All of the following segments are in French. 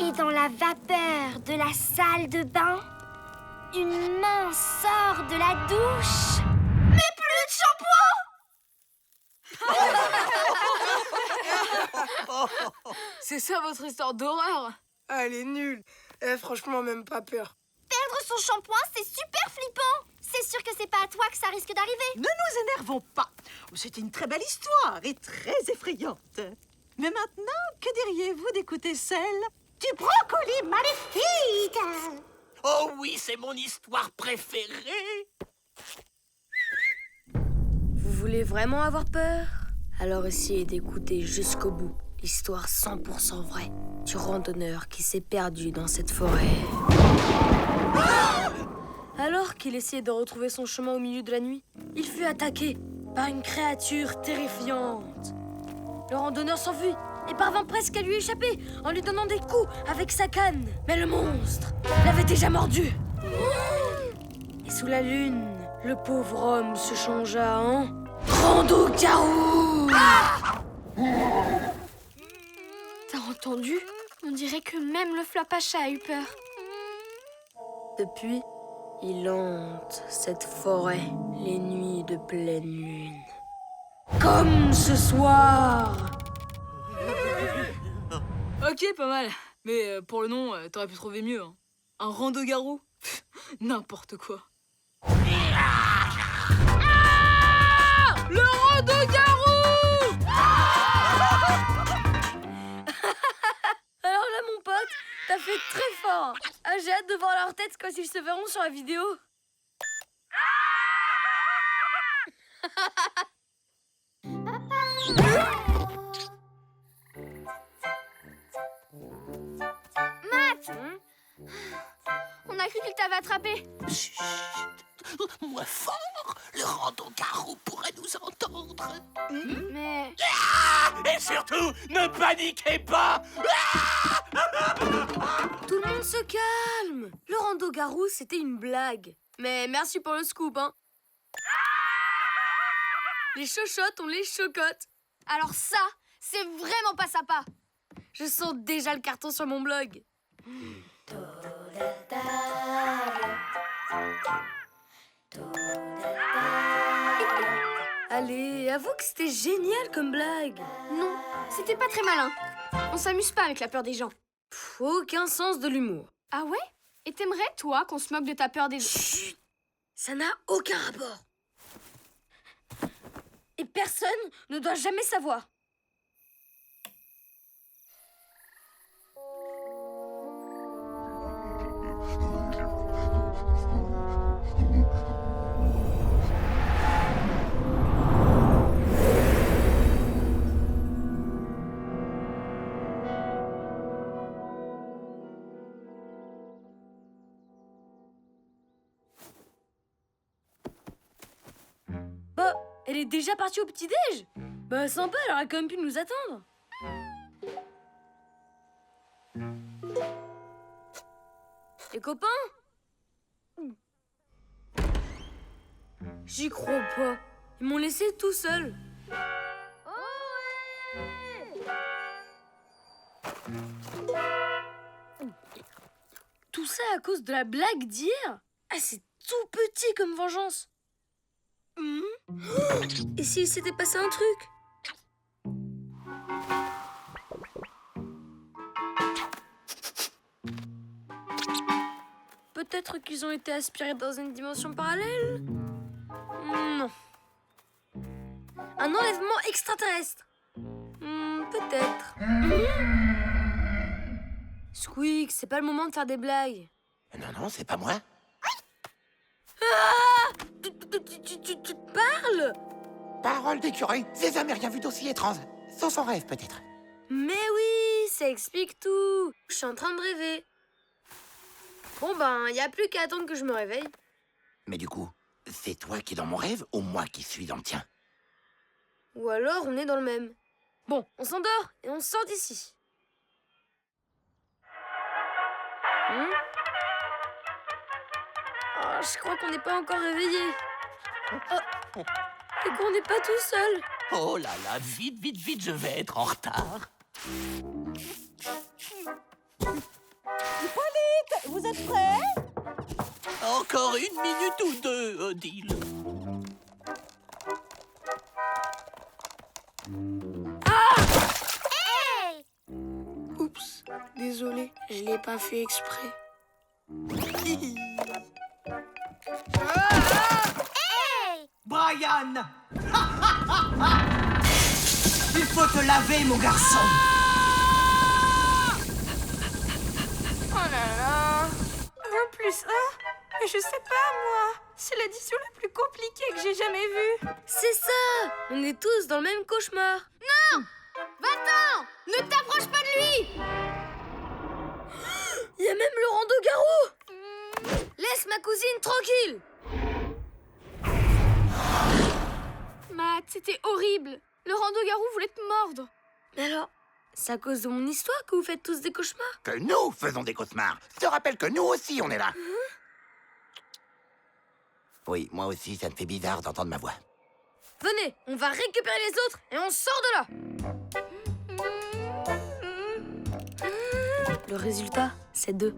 Et dans la vapeur de la salle de bain, une main sort de la douche. Mais plus de shampoing! C'est ça votre histoire d'horreur? Ah, elle est nulle. Franchement, même pas peur. Perdre son shampoing, c'est super flippant. C'est sûr que c'est pas à toi que ça risque d'arriver. Ne nous énervons pas. C'était une très belle histoire et très effrayante. Mais maintenant, que diriez-vous d'écouter celle du brocoli maléfique? Oh oui, c'est mon histoire préférée. Vous voulez vraiment avoir peur? Alors essayez d'écouter jusqu'au bout l'histoire 100% vraie du randonneur qui s'est perdu dans cette forêt. Alors qu'il essayait de retrouver son chemin au milieu de la nuit, il fut attaqué par une créature terrifiante. Le randonneur s'enfuit et parvint presque à lui échapper en lui donnant des coups avec sa canne. Mais le monstre l'avait déjà mordu. Et sous la lune, le pauvre homme se changea en rando-garou. T'as entendu? On dirait que même le Flop-à-chat a eu peur. Depuis, il hante cette forêt les nuits de pleine lune. Comme ce soir. Ok, pas mal. Mais pour le nom, t'aurais pu trouver mieux. Hein. Un rando-garou. N'importe quoi. Le rando-garou! Alors là, mon pote, t'as fait très fort. Ah, j'ai hâte de voir leur tête quand ils se verront sur la vidéo. Matt! On a cru qu'il t'avait attrapé. Chut. Moins fort. Le rando-garou pourrait nous entendre. Mais... Et surtout, ne paniquez pas. Tout le monde se calme. Le rando-garou, c'était une blague. Mais merci pour le scoop, hein. Les chochottes, on les chocotte. Alors ça, c'est vraiment pas sympa. Je sens déjà le carton sur mon blog. Allez, avoue que c'était génial comme blague. Non, c'était pas très malin. On s'amuse pas avec la peur des gens. Aucun sens de l'humour. Ah ouais? Et t'aimerais, toi, qu'on se moque de ta peur des gens? Chut! Ça n'a aucun rapport. Et personne ne doit jamais savoir. Bah, elle est déjà partie au petit-déj. Bah, sympa, elle aurait quand même pu nous attendre. Les copains? J'y crois pas. Ils m'ont laissé tout seul. Tout ça à cause de la blague d'hier? Ah, c'est tout petit comme vengeance. Et s'il s'était passé un truc? Peut-être qu'ils ont été aspirés dans une dimension parallèle? Non. Un enlèvement extraterrestre? Peut-être. Squeak, c'est pas le moment de faire des blagues. Non, c'est pas moi. Ah! Tu te parles? Parole d'écureuil, j'ai jamais rien vu d'aussi étrange. Sans son rêve, peut-être. Mais oui, ça explique tout. Je suis en train de rêver. Bon ben, y a plus qu'à attendre que je me réveille. Mais du coup, c'est toi qui es dans mon rêve ou moi qui suis dans le tien? Ou alors on est dans le même. Bon, on s'endort et on sort d'ici. Oh, je crois qu'on n'est pas encore réveillé. Oh, et qu'on n'est pas tout seul. Oh là là, vite, vite, vite, je vais être en retard. Hippolyte, vous êtes prêts? Encore 1 minute ou 2, Odile. Hey! Oups, désolé, je l'ai pas fait exprès. Hey! Brian! Il faut te laver, mon garçon! Oh là là. 1 plus 1? Mais je sais pas, moi. C'est l'addition la plus compliquée que j'ai jamais vue. C'est ça! On est tous dans le même cauchemar. Va-t'en! Ne t'approche pas de lui! Il y a même le rando-garou! Laisse ma cousine tranquille! Matt, c'était horrible. Le rando-garou voulait te mordre. Mais alors, c'est à cause de mon histoire que vous faites tous des cauchemars? Que nous faisons des cauchemars. Je te rappelle que nous aussi, on est là. Oui, moi aussi, ça me fait bizarre d'entendre ma voix. Venez, on va récupérer les autres et on sort de là! Le résultat, c'est 2.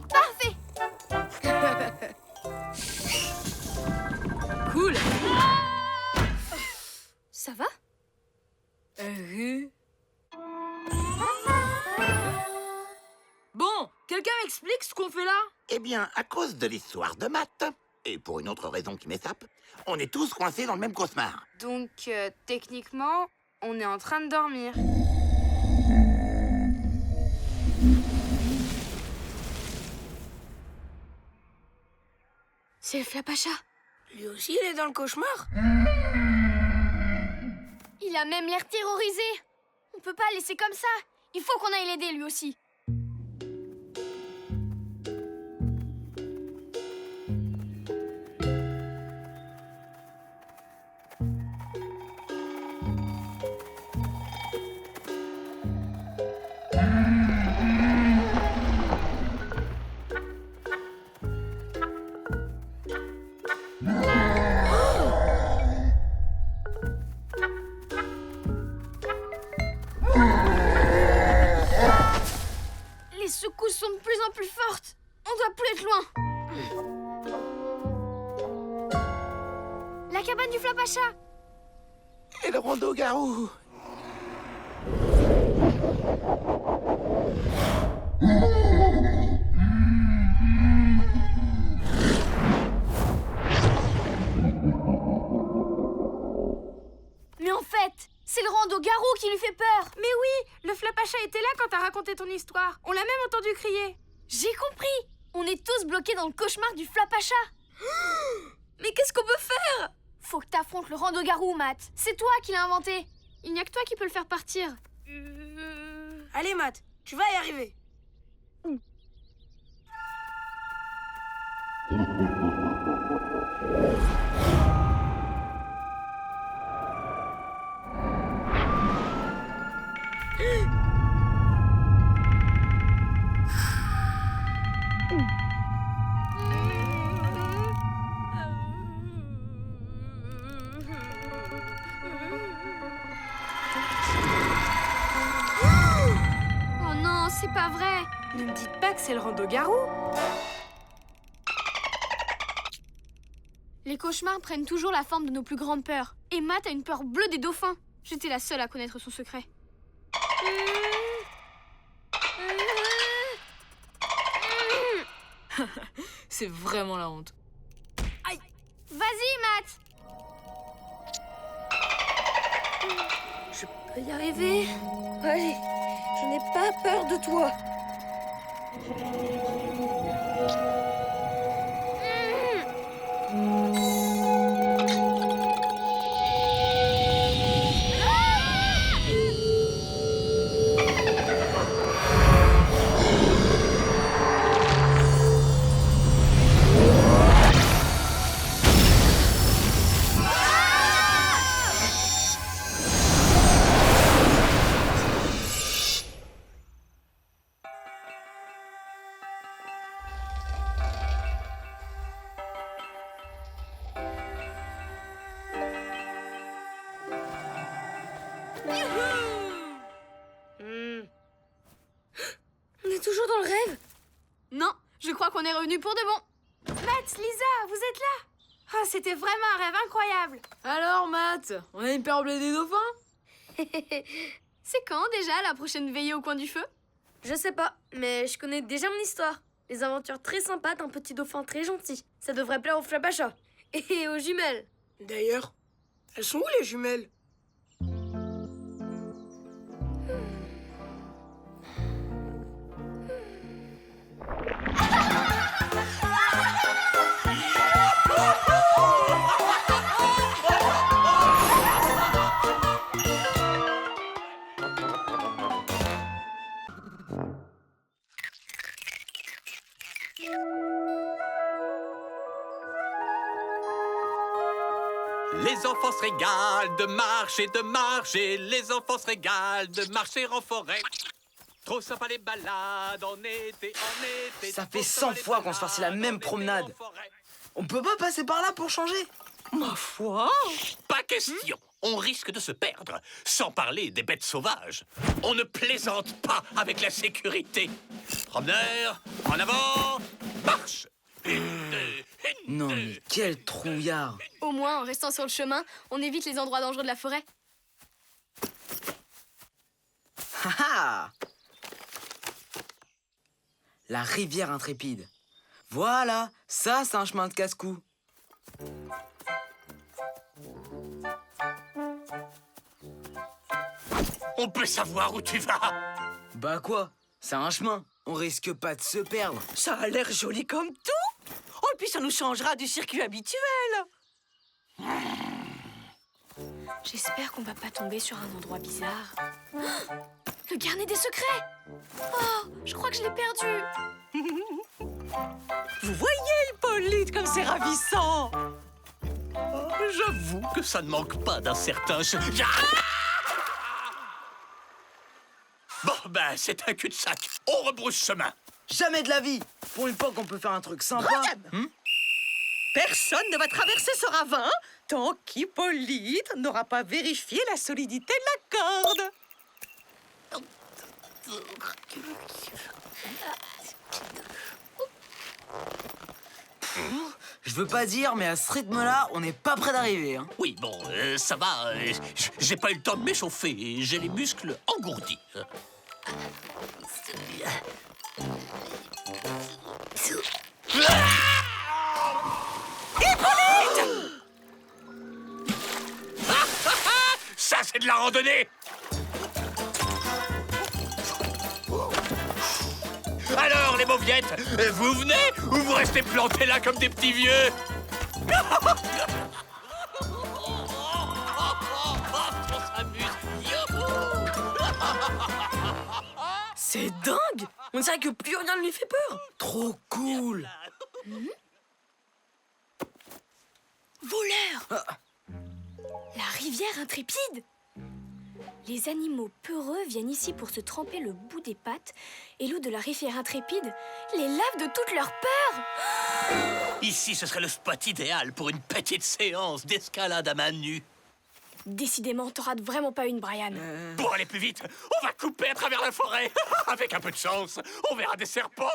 Parfait! Cool. Ça va? Bon, quelqu'un m'explique ce qu'on fait là? Eh bien, à cause de l'histoire de maths, et pour une autre raison qui m'échappe, on est tous coincés dans le même cauchemar. Donc, techniquement, on est en train de dormir. C'est le Flapacha. Lui aussi, il est dans le cauchemar. Il a même l'air terrorisé. On peut pas le laisser comme ça. Il faut qu'on aille l'aider lui aussi. Les secousses sont de plus en plus fortes. On doit plus être loin. La cabane du Flapacha. Et le rando-garou. Mais en fait, c'est le rando-garou qui lui fait peur. Mais oui, le Flapacha était là quand t'as raconté ton histoire. On l'a même entendu crier. J'ai compris. On est tous bloqués dans le cauchemar du Flapacha. Mais qu'est-ce qu'on peut faire? Faut que t'affrontes le rando-garou, Matt. C'est toi qui l'as inventé. Il n'y a que toi qui peux le faire partir. Allez, Matt, tu vas y arriver. Oh non, c'est pas vrai. Ne me dites pas que c'est le rando-garou. Les cauchemars prennent toujours la forme de nos plus grandes peurs. Et Matt a une peur bleue des dauphins. J'étais la seule à connaître son secret. C'est vraiment la honte. Vas-y, Matt. Je peux y arriver. Allez, je n'ai pas peur de toi. On est toujours dans le rêve. Non, je crois qu'on est revenu pour de bon. Matt, Lisa, vous êtes là? Ah, c'était vraiment un rêve incroyable. Alors, Matt, on a une paire bleu des dauphins? C'est quand déjà la prochaine veillée au coin du feu? Je sais pas, mais je connais déjà mon histoire. Les aventures très sympas d'un petit dauphin très gentil. Ça devrait plaire aux Flapachas. Et aux jumelles. D'ailleurs, elles sont où les jumelles? Les enfants se régalent de marcher, les enfants se régalent de marcher en forêt. Trop sympa les balades en été, Ça fait 100 fois qu'on se fasse la même promenade. On peut pas passer par là pour changer? Ma foi! Pas question. On risque de se perdre, sans parler des bêtes sauvages. On ne plaisante pas avec la sécurité. Promeneur, en avant, marche! Non mais quel trouillard! Au moins, en restant sur le chemin, on évite les endroits dangereux de la forêt. Haha! La rivière intrépide. Voilà, ça c'est un chemin de casse-cou. On peut savoir où tu vas. Bah quoi? C'est un chemin, on risque pas de se perdre. Ça a l'air joli comme tout. Oh, et puis ça nous changera du circuit habituel. J'espère qu'on va pas tomber sur un endroit bizarre. Oh, le carnet des secrets! Oh, je crois que je l'ai perdu. Vous voyez, Hippolyte, comme c'est ravissant. J'avoue que ça ne manque pas d'un certain... Bon, ben, c'est un cul-de-sac. On rebrousse chemin. Jamais de la vie! Pour une fois qu'on peut faire un truc sympa. Personne ne va traverser ce ravin tant qu'Hippolyte n'aura pas vérifié la solidité de la corde. Je veux pas dire, mais à ce rythme-là, on n'est pas près d'arriver. Hein. Oui, bon, ça va. J'ai pas eu le temps de m'échauffer. J'ai les muscles engourdis. Ça, c'est de la randonnée. Alors, les mauviettes, vous venez ou vous restez plantés là comme des petits vieux? On s'amuse. Youhou. C'est dingue! On dirait que plus rien ne lui fait peur. Trop cool! Voleur! La rivière intrépide! Les animaux peureux viennent ici pour se tremper le bout des pattes et l'eau de la rivière intrépide les lave de toute leur peur. Ici, ce serait le spot idéal pour une petite séance d'escalade à main nue. Décidément, t'en rates vraiment pas une, Brian. Pour aller plus vite, on va couper à travers la forêt. Avec un peu de chance, on verra des serpents.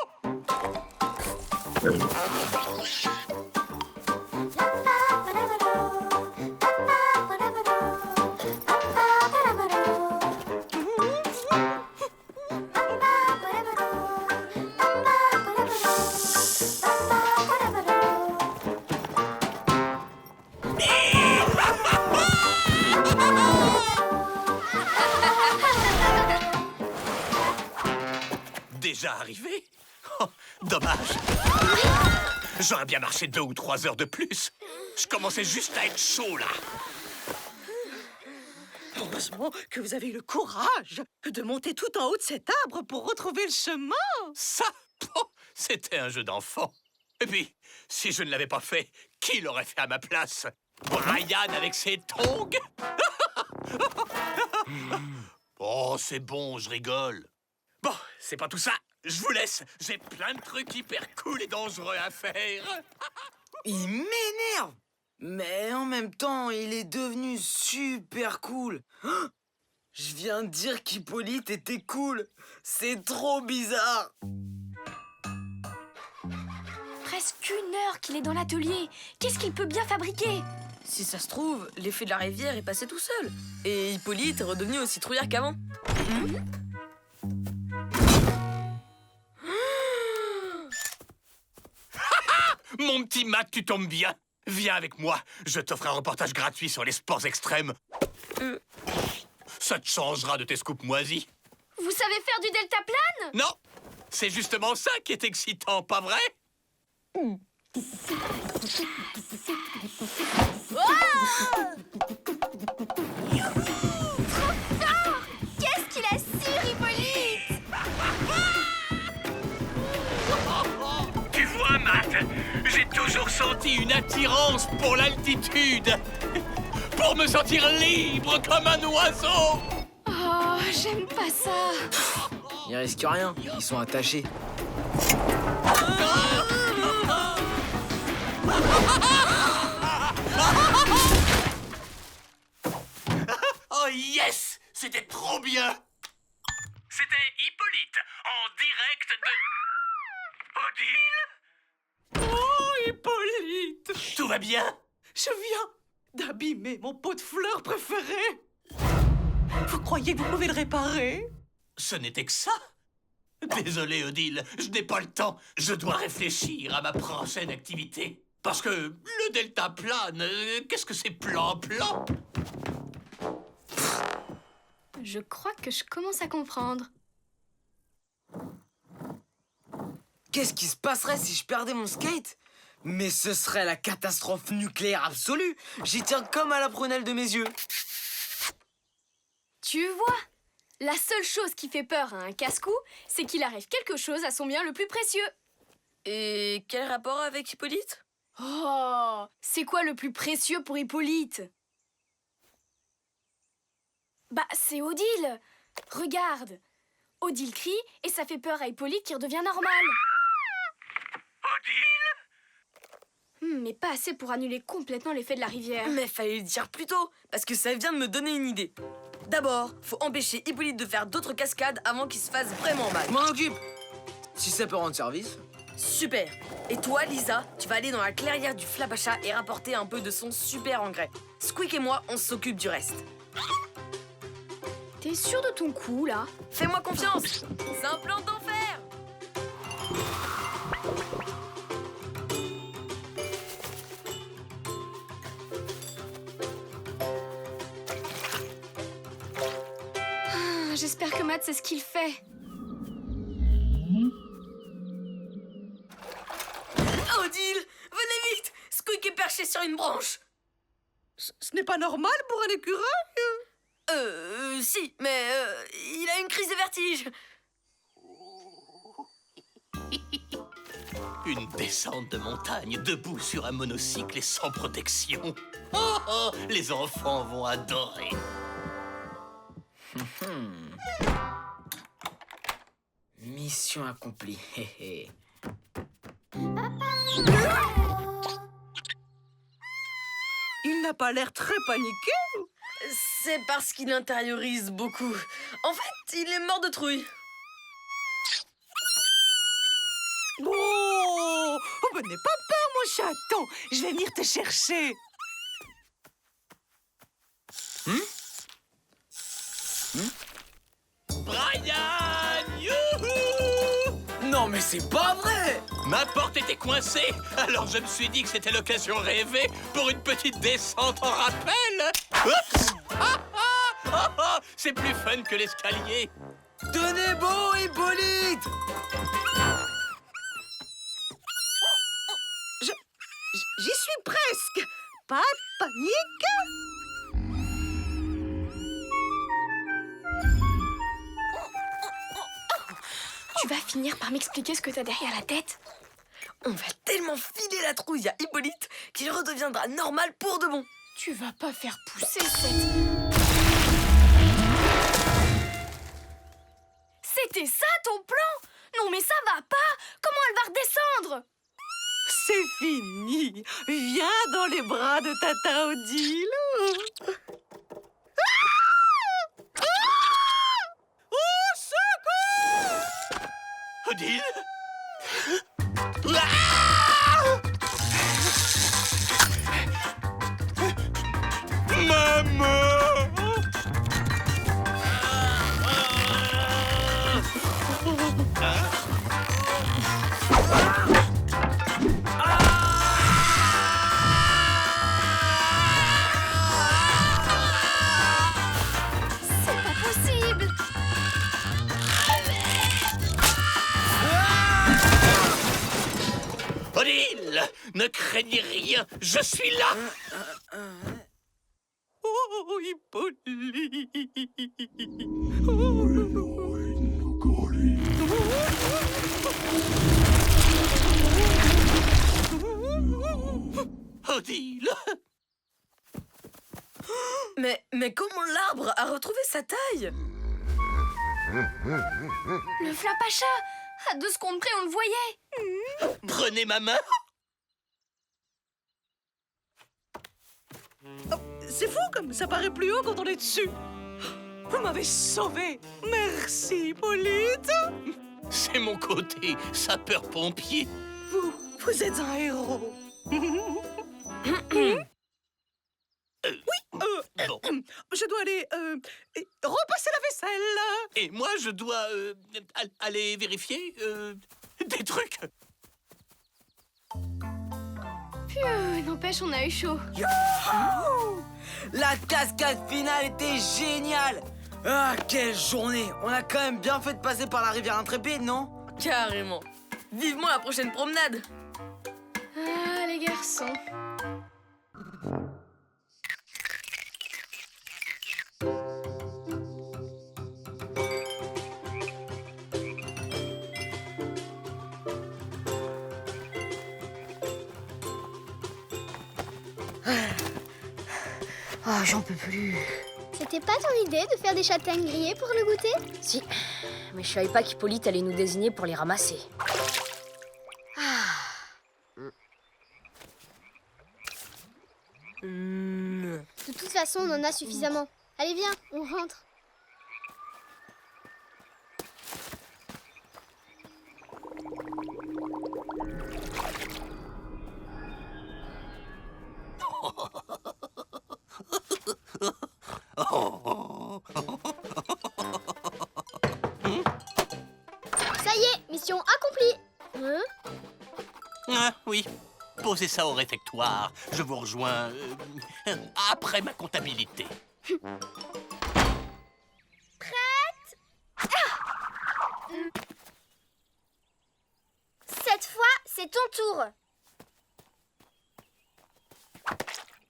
Déjà arrivé? Oh, dommage. J'aurais bien marché 2 ou 3 heures de plus. Je commençais juste à être chaud, là. Heureusement que vous avez eu le courage de monter tout en haut de cet arbre pour retrouver le chemin. Ça, c'était un jeu d'enfant. Et puis, si je ne l'avais pas fait, qui l'aurait fait à ma place? Brian avec ses tongs? Oh, c'est bon, je rigole. Bon, c'est pas tout ça. Je vous laisse. J'ai plein de trucs hyper cool et dangereux à faire. Il m'énerve! Mais en même temps, il est devenu super cool. Oh, Je viens de dire qu'Hippolyte était cool. C'est trop bizarre. Presque 1 heure qu'il est dans l'atelier. Qu'est-ce qu'il peut bien fabriquer? Si ça se trouve, l'effet de la rivière est passé tout seul. Et Hippolyte est redevenu aussi trouillard qu'avant. Mon petit Matt, tu tombes bien. Viens avec moi, je t'offre un reportage gratuit sur les sports extrêmes. Ça te changera de tes scoops moisis. Vous savez faire du deltaplane? Non, c'est justement ça qui est excitant, pas vrai? Qu'est-ce qu'il a su, Hippolyte? Tu vois, Matt, j'ai toujours senti une attirance pour l'altitude. Pour me sentir libre comme un oiseau. Oh, j'aime pas ça. Ils risquent rien, ils sont attachés. Oh yes, c'était trop bien. C'était Hippolyte, en direct de... Odile? Oh, Hippolyte! Tout va bien? Je viens d'abîmer mon pot de fleurs préféré. Vous croyez que vous pouvez le réparer? Ce n'était que ça. Désolé, Odile, je n'ai pas le temps. Je dois réfléchir à ma prochaine activité. Parce que le deltaplane, qu'est-ce que c'est plan-plan? Je crois que je commence à comprendre. Qu'est-ce qui se passerait si je perdais mon skate? Mais ce serait la catastrophe nucléaire absolue. J'y tiens comme à la prunelle de mes yeux. Tu vois, la seule chose qui fait peur à un casse-cou, c'est qu'il arrive quelque chose à son bien le plus précieux. Et quel rapport avec Hippolyte? Oh, c'est quoi le plus précieux pour Hippolyte? Bah, c'est Odile. Regarde. Odile crie et ça fait peur à Hippolyte qui redevient normal. Mais pas assez pour annuler complètement l'effet de la rivière. Mais fallait le dire plus tôt, parce que ça vient de me donner une idée. D'abord, faut empêcher Hippolyte de faire d'autres cascades avant qu'il se fasse vraiment mal. Je m'en occupe. Si ça peut rendre service. Super. Et toi, Lisa, tu vas aller dans la clairière du Flapacha et rapporter un peu de son super engrais. Squeak et moi, on s'occupe du reste. T'es sûr de ton coup, là? Fais-moi confiance. C'est un plan d'enfer. J'espère que Matt sait ce qu'il fait. Odile, venez vite. Squeak est perché sur une branche. Ce n'est pas normal pour un écureuil. Si, mais il a une crise de vertige. Une descente de montagne debout sur un monocycle et sans protection. Oh, oh, les enfants vont adorer. Mission accomplie. Il n'a pas l'air très paniqué. C'est parce qu'il intériorise beaucoup. En fait, il est mort de trouille. Oh, n'aie pas peur, mon chaton. Je vais venir te chercher. Brian, youhou! Non mais c'est pas vrai! Ma porte était coincée, alors je me suis dit que c'était l'occasion rêvée pour une petite descente en rappel. Oups! Ah, ah, ah, ah, c'est plus fun que l'escalier. Tenez bon, Hippolyte! J'y suis presque. Pas de panique. Tu vas finir par m'expliquer ce que t'as derrière la tête? On va tellement filer la trouille à Hippolyte qu'il redeviendra normal pour de bon. Tu vas pas faire pousser cette... C'était ça ton plan? Non mais ça va pas! Comment elle va redescendre? C'est fini. Viens dans les bras de Tata Odile. Ah! Ah! Odile? Ah! Maman! C'est pas possible. Odile! Ne craignez rien, je suis là! Oh, Hippolyte! Odile! Mais comment l'arbre a retrouvé sa taille? Le Flapacha! À 2 secondes près, on le voyait. Prenez ma main! C'est fou comme ça paraît plus haut quand on est dessus. Vous m'avez sauvé. Merci, Hippolyte. C'est mon côté sapeur-pompier. Vous êtes un héros. Bon. Je dois aller repasser la vaisselle. Et moi, je dois aller vérifier des trucs. N'empêche, on a eu chaud. La cascade finale était géniale. Ah, quelle journée. On a quand même bien fait de passer par la rivière Intrépide, non? Carrément. Vivement la prochaine promenade. Ah, les garçons. Oh, j'en peux plus. C'était pas ton idée de faire des châtaignes grillées pour le goûter? Si, mais je savais pas qu'Hippolyte allait nous désigner pour les ramasser. De toute façon, on en a suffisamment. Allez, viens, on rentre. Ça y est, mission accomplie. Ah, oui. Posez ça au réfectoire. Je vous rejoins après ma comptabilité. Cette fois, c'est ton tour.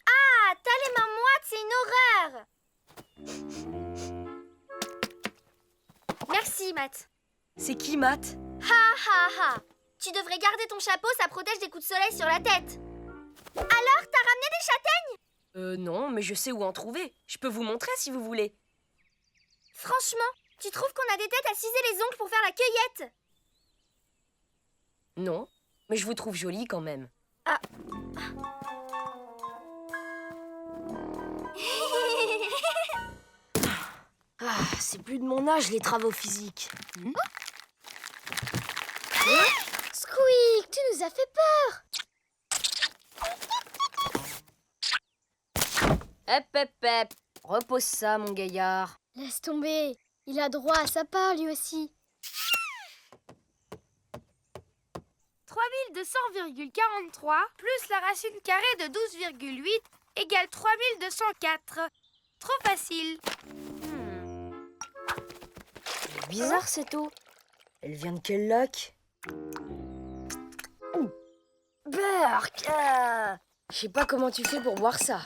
Ah, t'as les mains moites, c'est une horreur. Merci, Matt. C'est qui, Matt? Ha ha ha. Tu devrais garder ton chapeau, ça protège des coups de soleil sur la tête. Alors, t'as ramené des châtaignes? Non, mais je sais où en trouver. Je peux vous montrer si vous voulez. Franchement, tu trouves qu'on a des têtes à ciser les ongles pour faire la cueillette? Non, mais je vous trouve jolie quand même. Ah. Ah, c'est plus de mon âge, les travaux physiques. Squeak, tu nous as fait peur. Hep. Repose ça, mon gaillard. Laisse tomber, il a droit à sa part lui aussi. 3200,43 plus la racine carrée de 12,8 égale 3204. Trop facile. C'est bizarre cette eau. Elle vient de quel lac? Berk! Je sais pas comment tu fais pour boire ça.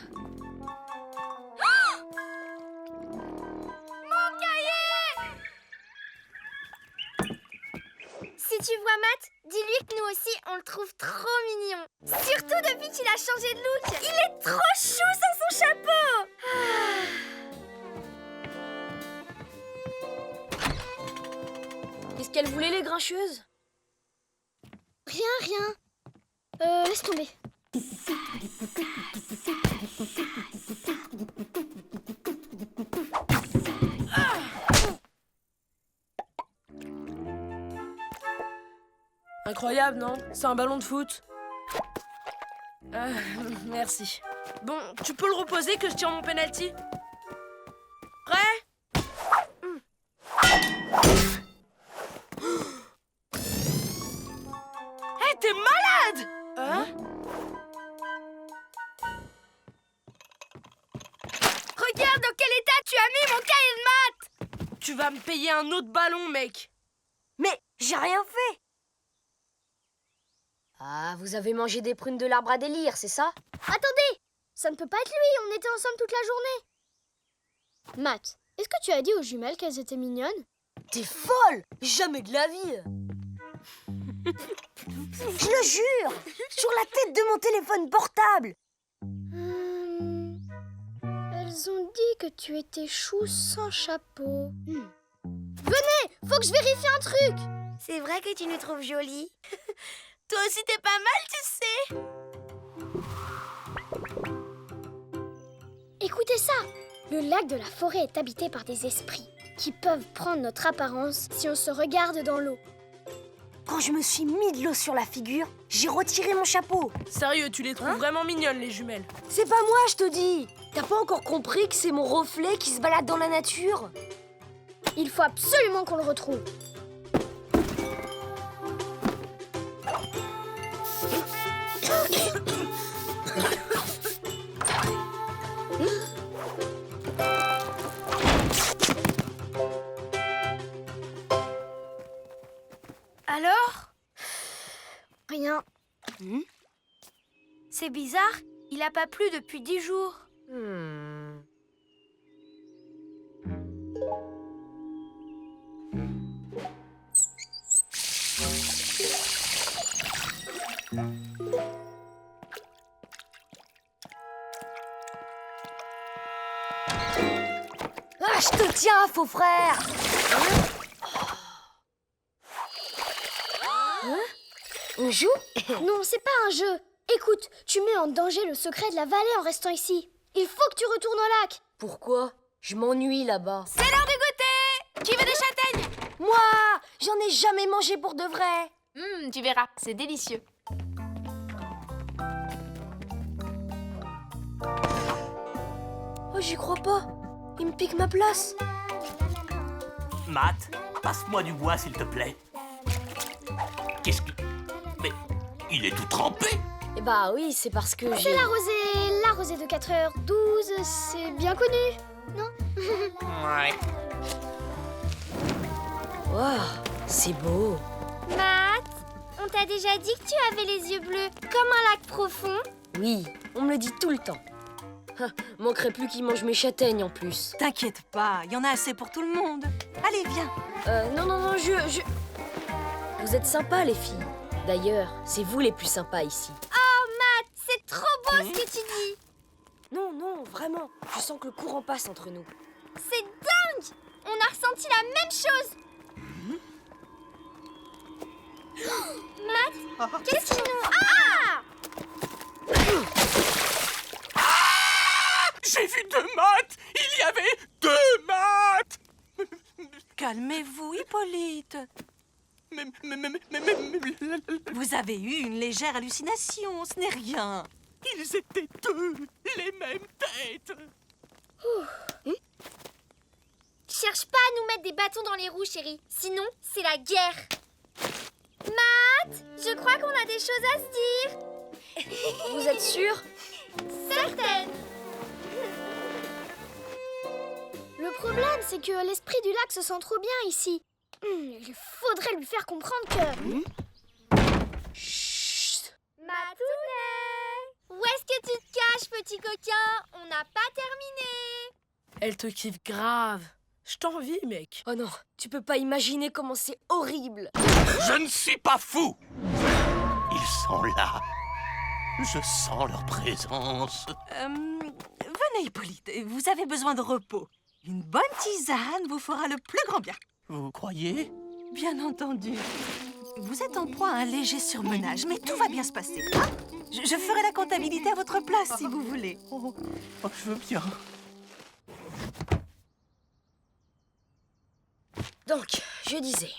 Si tu vois Matt, dis-lui que nous aussi on le trouve trop mignon. Surtout depuis qu'il a changé de look. Il est trop chou sans son chapeau. Qu'est-ce qu'elle voulait, les grincheuses? Rien. Laisse tomber. incroyable, non? C'est un ballon de foot. Merci. Bon, tu peux le reposer que je tire mon penalty? Prêt? Hé, t'es malade! Hein? Regarde dans quel état tu as mis mon cahier de maths! Tu vas me payer un autre ballon, mec. Mais j'ai rien fait. Ah, vous avez mangé des prunes de l'arbre à délire, c'est ça? Attendez! Ça ne peut pas être lui, on était ensemble toute la journée. Matt, est-ce que tu as dit aux jumelles qu'elles étaient mignonnes? T'es folle! Jamais de la vie! Je le jure, sur la tête de mon téléphone portable. Elles ont dit que tu étais chou sans chapeau. Venez, faut que je vérifie un truc. C'est vrai que tu nous trouves jolies. Toi aussi t'es pas mal, tu sais. Écoutez ça. Le lac de la forêt est habité par des esprits qui peuvent prendre notre apparence si on se regarde dans l'eau. Quand je me suis mis de l'eau sur la figure, j'ai retiré mon chapeau. Sérieux, tu les trouves vraiment mignonnes, les jumelles? C'est pas moi, je te dis. T'as pas encore compris que c'est mon reflet qui se balade dans la nature? Il faut absolument qu'on le retrouve. Alors? Rien. C'est bizarre, il a pas plu depuis 10 jours. Ah, je te tiens, faux frère. On joue? Non, c'est pas un jeu. Écoute, tu mets en danger le secret de la vallée en restant ici. Il faut que tu retournes au lac. Pourquoi? Je m'ennuie là-bas. C'est l'heure du goûter. Qui veut des châtaignes? Moi, j'en ai jamais mangé pour de vrai. Tu verras, c'est délicieux. Oh, j'y crois pas. Il me pique ma place. Matt, passe-moi du bois, s'il te plaît. Qu'est-ce que... Mais il est tout trempé. Eh bah oui, c'est parce que j'ai... C'est la rosée de 4h12, c'est bien connu, non? Ouais. Waouh, c'est beau. Matt, on t'a déjà dit que tu avais les yeux bleus, comme un lac profond. Oui, on me le dit tout le temps. Manquerait plus qu'il mange mes châtaignes en plus. T'inquiète pas, il y en a assez pour tout le monde. Allez, viens. Non, je... Vous êtes sympas, les filles. D'ailleurs, c'est vous les plus sympas ici. Oh, Matt, c'est trop beau ce que tu dis. Non, vraiment. Je sens que le courant passe entre nous. C'est dingue. On a ressenti la même chose. Matt, qu'est-ce qui nous... Ah! J'ai vu 2 maths. Il y avait 2 maths. Calmez-vous, Hippolyte. Mais... Vous avez eu une légère hallucination, ce n'est rien. Ils étaient 2, les mêmes têtes. Cherche pas à nous mettre des bâtons dans les roues, chérie. Sinon, c'est la guerre. Matt, je crois qu'on a des choses à se dire. Vous êtes sûrs? Certaines. Le problème, c'est que l'esprit du lac se sent trop bien ici. Il faudrait lui faire comprendre que... Chut. Matounet, où est-ce que tu te caches, petit coquin? On n'a pas terminé. Elle te kiffe grave. Je t'envie, mec. Oh non, tu peux pas imaginer comment c'est horrible. Je ne suis pas fou. Ils sont là. Je sens leur présence. Venez, Hippolyte, vous avez besoin de repos. Une bonne tisane vous fera le plus grand bien. Vous croyez? Bien entendu. Vous êtes en proie à un léger surmenage, mais tout va bien se passer. Hein? Je ferai la comptabilité à votre place, si vous voulez. Oh, je veux bien. Donc, je disais,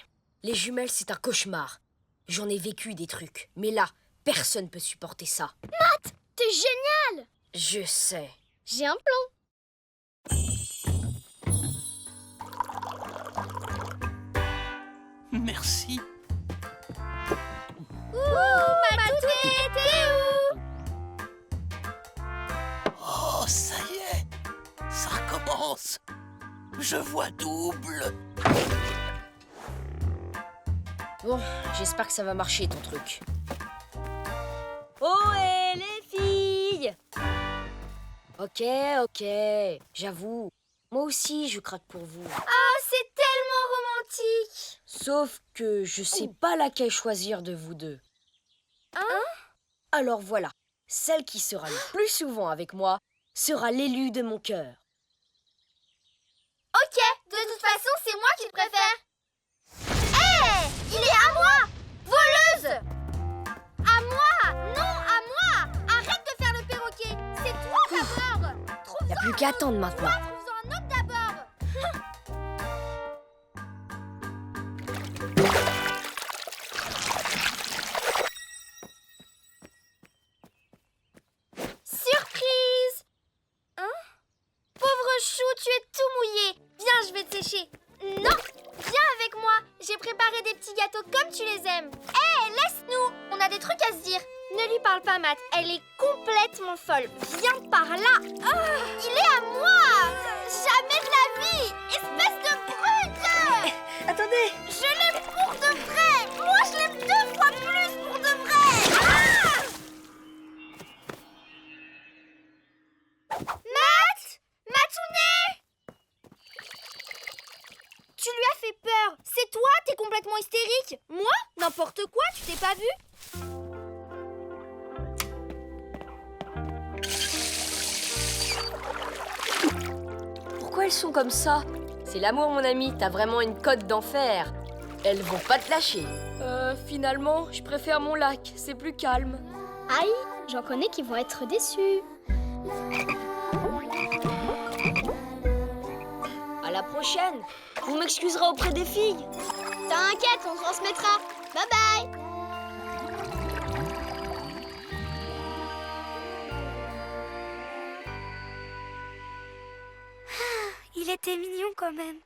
les jumelles, c'est un cauchemar. J'en ai vécu des trucs, mais là, personne peut supporter ça. T'es génial! Je sais. J'ai un plan. Merci. Matounet, t'es où? Oh, ça y est. Ça recommence. Je vois double. Bon, j'espère que ça va marcher ton truc. Ohé, les filles! Ok, j'avoue. Moi aussi, je craque pour vous. Ah, c'est tellement romantique! Sauf que je sais pas laquelle choisir de vous deux. Alors voilà, celle qui sera le plus souvent avec moi sera l'élue de mon cœur. Ok, de toute façon, c'est moi qui te préfère. Hé! Il est à moi! Voleuse! À moi! Non, à moi! Arrête de faire le perroquet! C'est toi d'abord! Y a plus qu'à attendre maintenant. Trouve-en un autre d'abord! Surprise! Hein? Pauvre chou, tu es tout mouillé. Viens, je vais te sécher. Non! Viens avec moi. J'ai préparé des petits gâteaux comme tu les aimes. Hé, laisse-nous! On a des trucs à se dire. Ne lui parle pas, Matt. Elle est complètement folle. Viens par là. Il est à moi! Jamais de la vie! Espèce de brute! Attendez! Je l'aime pour de vrai! Moi, je l'aime 2 fois plus pour de vrai! Matt! Matounet! Tu lui as fait peur. C'est toi, t'es complètement hystérique. Moi, n'importe quoi, tu t'es pas vu? Pourquoi elles sont comme ça? C'est l'amour, mon ami, t'as vraiment une cote d'enfer. Elles vont pas te lâcher. Finalement, je préfère mon lac, c'est plus calme. Aïe, j'en connais qui vont être déçus. À la prochaine. Vous m'excuserez auprès des filles. T'inquiète, on transmettra. Bye bye. Il était mignon quand même.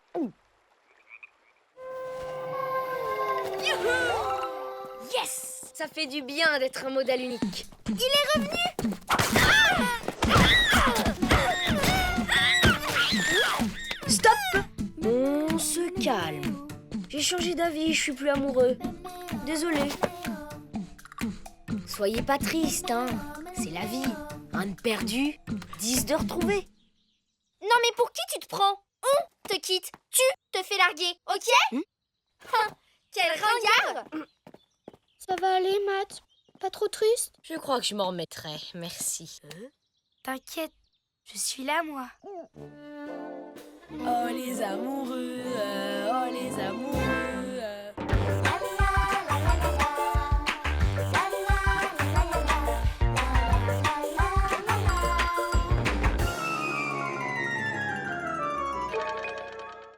Yes! Ça fait du bien d'être un modèle unique. Il est revenu. Stop! On se calme. J'ai changé d'avis, je suis plus amoureux. Désolé. Soyez pas triste, hein. C'est la vie. Un de perdu, 10 de retrouvé. Non mais pour qui tu te prends? On te quitte, tu te fais larguer, ok? Quel regard! Ça va aller, Matt? Pas trop triste? Je crois que je m'en remettrai, merci. T'inquiète, je suis là, moi. Oh les amoureux, oh les amoureux.